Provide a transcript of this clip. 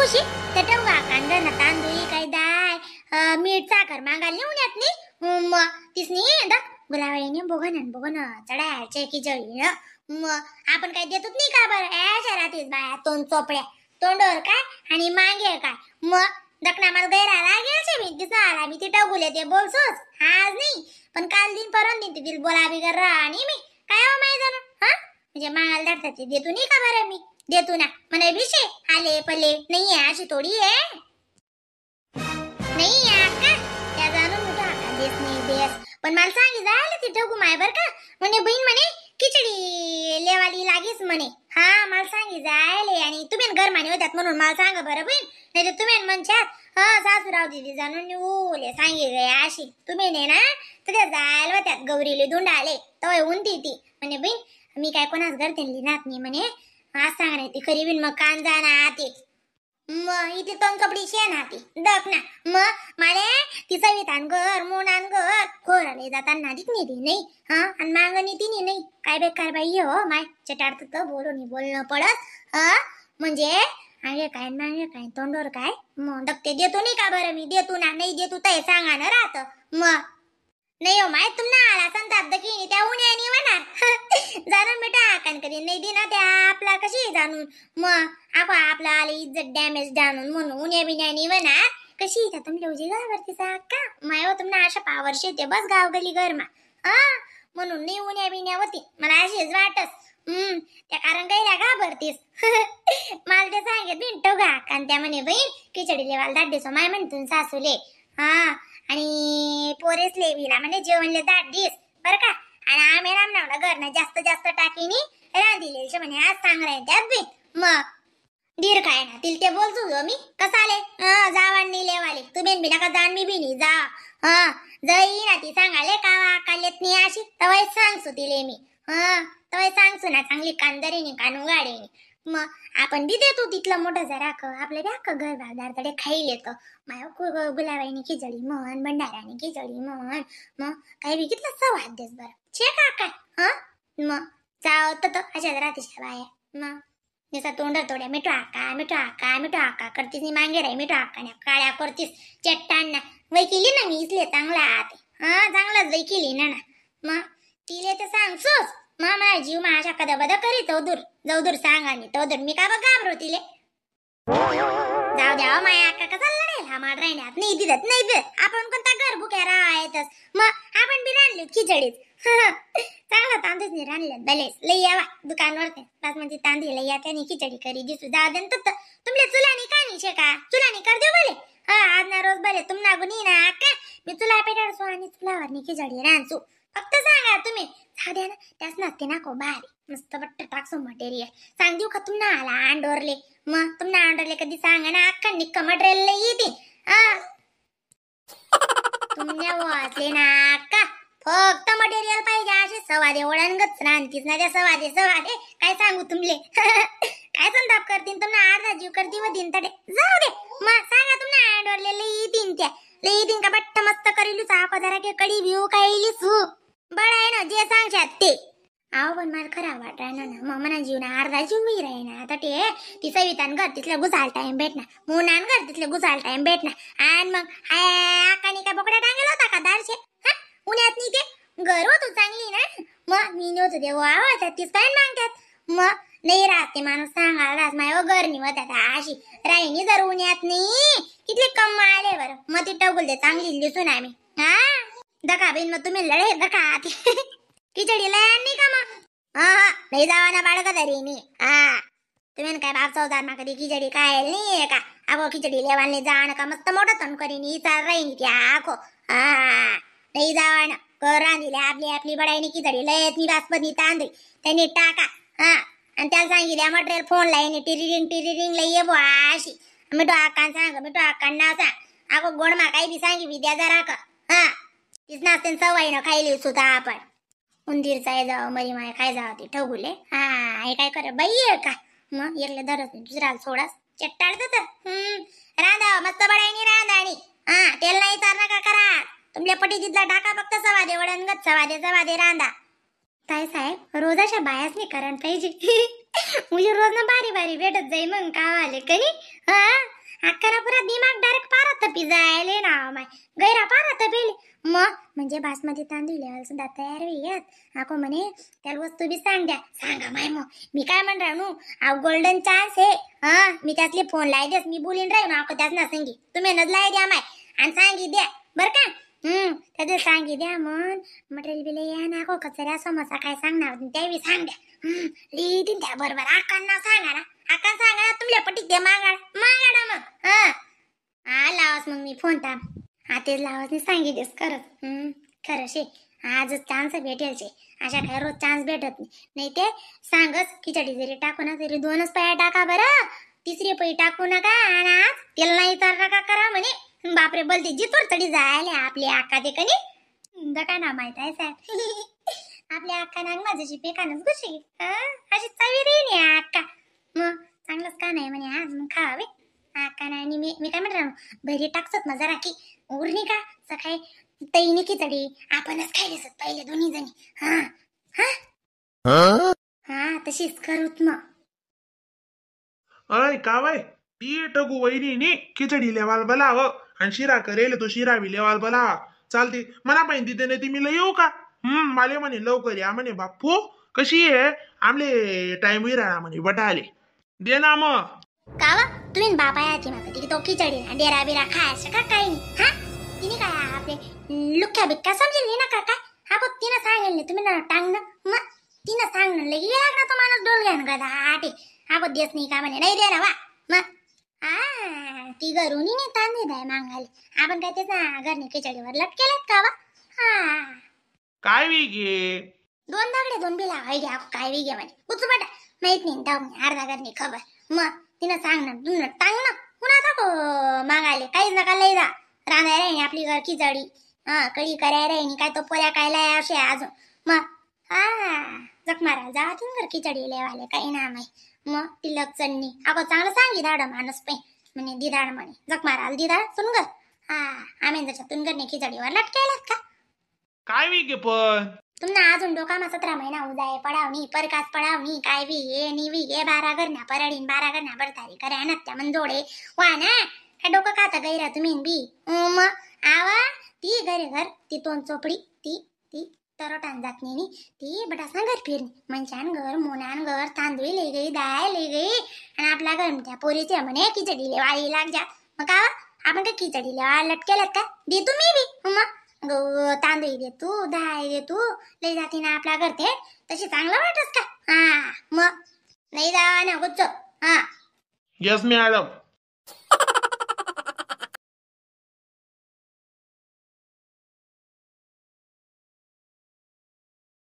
खुशी ते ठेवगा कांदा ना तांदूळ काय दाय मीठ साखर मागायला नेऊन येत नाही मग तिसनी दा गुलाबाईने बघन चढायचे की जळी मग आपण काय देतच नाही का बरं शहरातीच बाया तोंड चोपड्या तोंडवर काय आणि मागे काय मग दखना मला गैरा लागेल मी तिचा आला मी ती टगुले ते बोलसोच आज नाही पण काल दिन परत दिन तिला बोला बिगर आणि मी काय हो माहिती जाणून हा म्हणजे मागायला धरतात ते देतो नाही का बरं मी देतो ना म्हणे विषय आले पले नाही आहे अशी थोडी आहे नाही का त्या जाणून मोठा देस नाही देस पण मला सांगी जायला ती ठगू माय बर का म्हणे बहीण म्हणे खिचडी लेवाली लागीस म्हणे हा मला सांगी जायले आणि तुम्ही घर माने होत्यात म्हणून मला सांगा बरं बहीण नाही तर तुम्ही म्हणशात हा सासूराव दिदी जाणून निवले सांगे गे अशी तुम्ही ने ना तर त्या जायला होत्यात गौरीले धुंडाले तवय उनती ती म्हणे बहीण मी काय कोणाच घर त्यांनी नात नाही म्हणे आज सांगा ती खरी बिन मग कान जाना ते मग इथे तोंड कपडी शेण हाती दक ना मग माले तिचा विधान घर मुनान घर खोराले जाताना दिसणी ती नाही हा आणि मागणी तिने नाही काय बेकार बाई हो माय चटाडत तर बोलणं पडत हा म्हणजे आणि काय तोंडवर काय मग दक्ते देतो नाही का बरं मी देतो ना नाही देतो तर सांगा ना राहत मग नाही हो माय तुम्हाला आला संताप दखिनी त्या उन्यानी म्हणा जाणून बेटा कान कधी नाही दिना त्या आपला कशी जाणून मग आपला आले इज्जत डॅमेज जाणून म्हणून उन्या बिन्यानी म्हणा कशी इथं तुमच्या उजी गावरती का माय हो तुम्हाला अशा पावर शेते बस गाव गली घरमा म्हणून नाही उन्या बिन्या होती मला अशीच वाटस त्या कारण गैऱ्या घाबरतीस मला ते सांगत बिंटो गा कारण त्या म्हणे बहीण खिचडी लेवाल दाट माय म्हणतून सासूले हा आणि पोरेस लेवीला म्हणजे जेवणले दाट दिस बर का आणि आम्ही रामनावला घरना जास्त टाकीनी रांधिले म्हणे आज सांगणार त्यात बी मग दीर काय ना तिल ते बोलतो मी कसाले जावांनी लेवाले तुम्ही बी नका जाण मी बिनी जा जाई ना ती सांगाले कावा कालेत नाही अशी तवाय सांगसू तिले मी तवाय सांगसू ना चांगली कांदरीने कानू गाडीने मग आपण बी देतो तिथलं मोठं जरा आपलं बी घर बाजार तडे खाईल येतं माय गुलाबाईनी खिचडी म्हण भंडाराने खिचडी म्हण मग काही बी कितलं सवाद देस बरं छे का काय मग जाव तर अशाच राहतीच्या बाया मग जसा तोंडात थोड्या मिठू आका करतीस नि मागे राही मिठू आका काळ्या करतीस चट्टांना वै केली ना मी इसले चांगला आते चांगलाच वै केली ना मग तिले तर सांगसोस मग माझा जीव माझ्या कदा बदा करी जवदूर सांगा नि तवदूर मी का बघ घाबरो तिले जाऊ द्या माया आका कसा लढेल हा माड राहण्यात नाही दिदत आपण कोणता घर भुक्या राहायतच मग आपण बी राणले खिचडीच चांगला तांदूळ नाही राणल्यात बलेस लई यावा दुकानवरते पाच म्हणजे तांदूळ लई या त्याने खिचडी करी दिसू जाऊ दे तर तुमले चुलानी का नाही शेका चुलानी कर देऊ भले आज ना रोज भले तुम ना गुनी ना आका मी चुला पेटाडसो आणि चुलावर खिचडी रांचू फक्त सांगा तुम्ही साध्या ना त्याच नसते ना को भारी मस्त बट्ट टाकसो मटेरियल सांग देऊ का तुमना आला अंडोरले मग तुमना अंडोरले कधी सांगा ना अख्खा निक्का मटेरियल येते तुमने वाचले ना अक्का फक्त मटेरियल पाहिजे असे सवादे ओळणगच राहतीस ना त्या सवादे काय सांगू तुमले काय संताप करतीन तुमना अर्धा जीव करती व दिन तडे जाऊ दे मग सांगा तुमना अंडोरले लई तीन का बट्ट मस्त करीलू चाको जरा के कडी व्ह्यू कायली सु बळ आहे ना जे सांगशात ते आहो पण मला खरा वाट राहणार ना मग मना जीव ना अर्धा जीव मी राहीना आता ते ती सवितान घर तिथलं गुसाल टाइम भेटणार मुनान घर तिथलं गुसाल टाइम भेटणार आणि मग आकानी काय बोकड्या टांगेला होता का दारशे उन्हात नाही ते घर होतो चांगली ना मग मी नव्हतं ते आवडतात तीच काय मागतात मग नाही राहते माणूस सांगायला माझ्या घर निवतात अशी राहिनी जर उन्हात नाही किती कम आले बरं मग ती टगुल दे चांगली दिसून आम्ही दका बिन मग तुम्ही लढे दका खिचडी लय का मग नाही जावा ना बाळग तरी नी तुम्ही काय बाप चौदार ना कधी खिचडी काय नाही का अगो खिचडी लेवाले जाण का मस्त मोठं तण करीन चाल राहीन की आखो नाही जावा ना कर रांधिले आपली बडाईनी खिचडी लय ती बासमती तांदळी त्यांनी टाका आणि त्याला सांगितल्या मटेरियल फोन लाईन टिरिरिंग लई ये अशी मिठू आकान सांग मिठू आकान नाव सांग अगो गोडमा काही बी सांगी विद्या जरा का तीच नाचते सवय न खायली सुद्धा आपण उंदीरचा जाव मरी माय काय जाव ते ठगुले हे काय कर बाई का मग एकले धरत नाही दुसऱ्याला सोडास चट्टाळत तर रांधा मस्त बडाईनी रांधा आणि तेल नाही तर नका करा तुमल्या पटी तिथला टाका फक्त सवादे वडणगत सवादे रांधा काय साहेब रोजाच्या बायाच नाही कारण पाहिजे म्हणजे रोज ना बारी बारी भेटत जाई मग कावाले कनी. हा अक्काला पुरा दिमाग डायरेक्ट पारा तपी जायले ना माय. गैरा पारा तपेल मग म्हणजे बासमती तांदूळ लेवाल सुद्धा तयार होईत आको म्हणे. त्याला वस्तू बी सांग द्या. सांगा माय मग मी काय म्हण राहू अहो गोल्डन चान्स आहे. हा मी त्यातले फोन लाई देस मी बोलीन राहू आको त्याच ना सांगी तुम्ही नच लाई द्या माय आणि सांगी द्या बर का. त्याचे सांगी द्या मग मटेरियल बिले या ना को कचऱ्या समोसा काय सांगणार त्या बी सांग द्या. लिहितील त्या बरोबर आकांना सांगा ना. आकां सांगा ना तुमल्या पटीत ते मागाडा मग. हा लावस मग मी फोन थांब. हा तेच लावस मी सांगितलेस खरंच. खरं शे आजच चान्स भेटेल शे. अशा काय रोज चान्स भेटत नाही ते सांगच खिचडी जरी टाकू ना तरी 2च पया टाका बरं. 3री पै टाकू नका आणि आज तेल नाही तर नका करा म्हणे. बापरे बोलते जितवर तडी जायला आपली आका ते कनी काय ना माहित आहे साहेब. आपल्या अक्का नाग माझ्याशी पेकानच घुशी अशी चवी रे अक्का. मग चांगलंच का नाही म्हणे आज मग खावे अक्का नाही. मी काय म्हणणार भरी टाकतात ना जरा की उरणी का सकाळी तैनी खिचडी आपणच खायला पहिले दोन्ही जणी. हा हा हा तशीच करूत मग. अय का वय ती टगू वहिनी खिचडी लेवाल बोलाव आणि शिरा करेल तो शिरा बी लेवाल बोलावा चालते म्हणा पाहिजे तिथे नाही ती मी येऊ का. माले म्हणे लवकर या म्हणे बापू कशी आहे आमले टाइम विरा म्हणे बटाले दे ना मग. कावा तुम्ही बापा याची माका ती तो खिचडी ना डेरा बिरा खायचं का काही नाही. हा तिने काय आपले लुक्या बिक्का समजेल नाही ना का काय. हा बघ तिनं सांगेल नाही तुम्ही ना टांगणं मग तिनं सांगणं लगे लागणार तो माणूस डोल घ्या ना गदा आटे. हा बघ देत नाही का म्हणे नाही दे ना वा मग. ती घरून नाही तांदूळ आहे मागायला आपण काय त्याचा घरने खिचडीवर लटकेलेत का वा. हा काय वी घे 2 दगडे 2 बिला हाय घ्या काय वी घ्या म्हणे उचपाटा माहित नाही जाऊ अर्धा घरने खबर. मग तिनं सांगणार तुला टांगणं पुन्हा दाखव मागायले काहीच नका लई जा. रांधाय राहिनी आपली घर खिचडी कडी कराय राहिनी काय तो पोऱ्या काय लाय असे अजून मग. जख मारा जा तुम्ही घर खिचडी लेवाले काही ना माही. मग तिलक चटणी अगो चांगलं सांगी दाड माणूस पे म्हणे दिदाड म्हणे जख माराल दिदाड सुन ग. आम्ही त्याच्यातून घरने खिचडीवर लटकेलात का काय वी घे पण तुमना अजून डोकामा 17 महिना उजाय पडावणी परकास पडावणी काय वी ये नि वी ये 12 घरण्या परडीन 12 घरण्या बरतारी करे नत्या मंजोडे वा ना काय डोकं खाता गैरा तुम्ही बी. मग आवा ती घरे घर ती 2 चोपडी ती ती तरटान जात नाही ती बटासा घर फिरणी मंचान घर मोनान घर तांदूळ लई गई डाळ लई गई आणि आपल्या घर त्या पोरीचे म्हणे खिचडीले वाळी लाग जा. मग का आपण काय खिचडीले वाळ लटकेलात का दे तुम्ही बी. मग तांदूळ दे तू डाळ दे तू लई जाती ना आपल्या घर ते तशी चांगलं वाटत का. मग नाही जावा ना गुच्च. Yes madam.